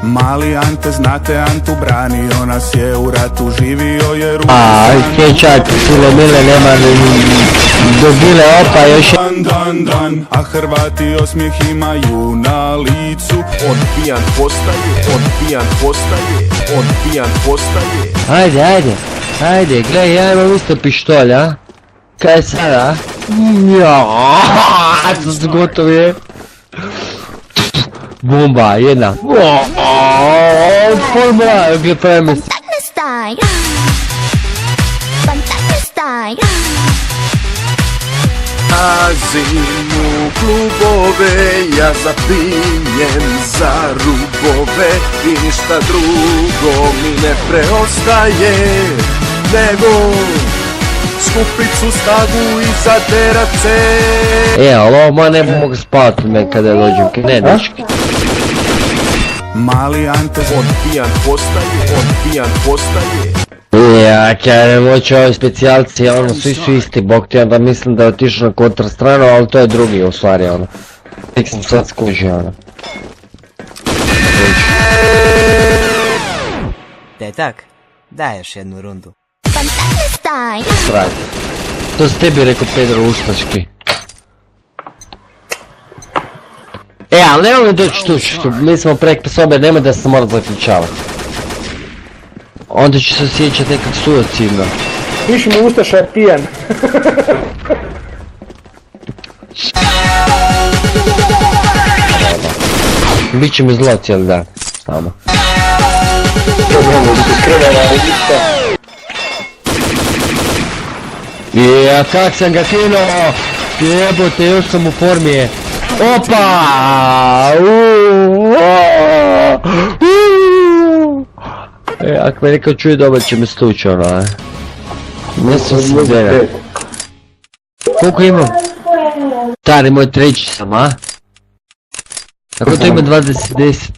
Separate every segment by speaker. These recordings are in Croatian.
Speaker 1: Mali Ante, znate Antu, branio nas je u ratu, živio je Rusan.
Speaker 2: Aj, čak, sile mile, nema dobile opa još.
Speaker 1: Dan, a Hrvati osmijeh imaju na licu.
Speaker 3: On pijan postaje.
Speaker 2: Ajde, gledaj, ja imam isto pištolj, a? Kaj je sada? To su gotovi je. Bomba, jedna. Formula, gdje pravime se.
Speaker 3: Azim u klubove, ja zapinjem za rubove i ništa drugo mi ne preostaje nego skupicu stagu i zaterat se.
Speaker 2: Ali ovo ne mogu spavati me kada dođem, ne dečki.
Speaker 1: Mali Ante,
Speaker 3: on pijan postaje.
Speaker 2: Ja ne moću ovi specijalci, ono, svi su isti, bok ti, onda mislim da je otišao na kontra stranu, ali to je drugi u stvari, ono. Tek sam sad skužio, ono.
Speaker 4: Detak, daj još jednu rundu.
Speaker 2: Sraj. To s tebi rekao Pedro Ustaški. Ali nemoj mi doći tu, mi smo prek sobe, nemoj da se mora zaključavati. Onda ću se osjećati nekak suicidno.
Speaker 5: Piši mi Ustaša je pijan.
Speaker 2: Biće mi zlo cijeli dan. Samo. Kak sam ga kinuo! Jebote, još sam u formi. Opa! Ako me neko čuje dobro će me stući, ono, Ne sam se zvera. Koliko imam? Stari moj, treći sam, a? Kako to ima 20-10?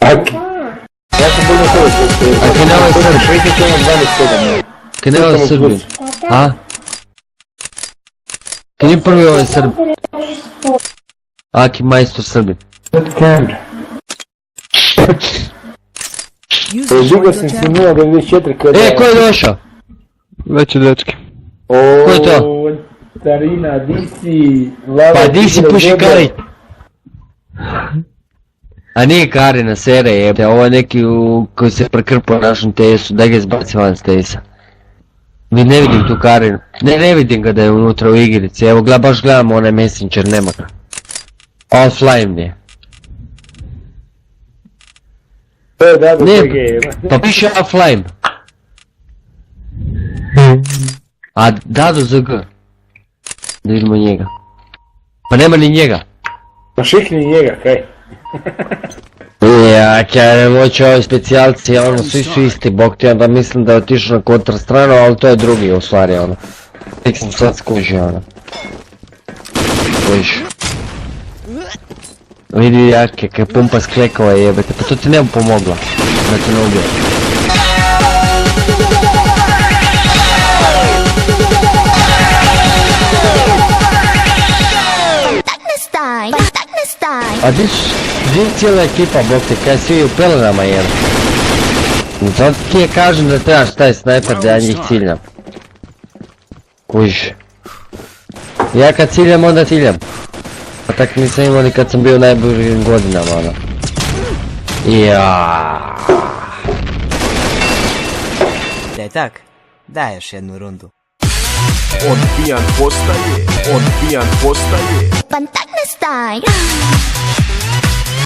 Speaker 5: Ja sam bolno hrvatski.
Speaker 2: A Kenava je Srbin.
Speaker 5: Švikić imam 27.
Speaker 2: Kenava je Srbin. A? Kad je prvi ovaj Srbin? Aki majstor Srbin.
Speaker 5: Dugo sam si 0.94 kada...
Speaker 2: Ko je došao?
Speaker 6: Već je dečki.
Speaker 2: Ko je to?
Speaker 5: Starina, di si...
Speaker 2: Pa di si puši Kari? A nije Karina, sere jebate, ovo je neki koji se prekrpao našom TS-u, daj ga izbaci van s TS-a. Ne vidim tu Karinu, ne vidim ga da je unutra u igrici, evo baš gledamo onaj Messenger, nema ga. Offline je. Ne, pa piše offline. A Dado ZG. Da vidimo njega. Pa nema ni njega.
Speaker 5: Pa šikni njega, kaj?
Speaker 2: Ja ne moću ovi specijalci, ono, svi su isti, bok ti, onda mislim da je otišao na kontra stranu, ali to je drugi u stvari, ono. Tek sam sad skužio, ono. Skužiš. Vidi jake, kaj pumpa sklekova jebete, pa to ti ne bi pomogla. Da te ne ubije. A di je cijela ekipa, bok te, kaj svi u pelenama jel? Zato ti je kažem da trebaš taj snajper da ja njih ciljam. Kužiš. Ja kad ciljam, onda ciljam. A tak nisam imao ni kad sam bio u najboljim godinama, ono. Jaaaa.
Speaker 4: Detak, daj još jednu rundu.
Speaker 3: On pijan postaje.
Speaker 7: Fantastic style.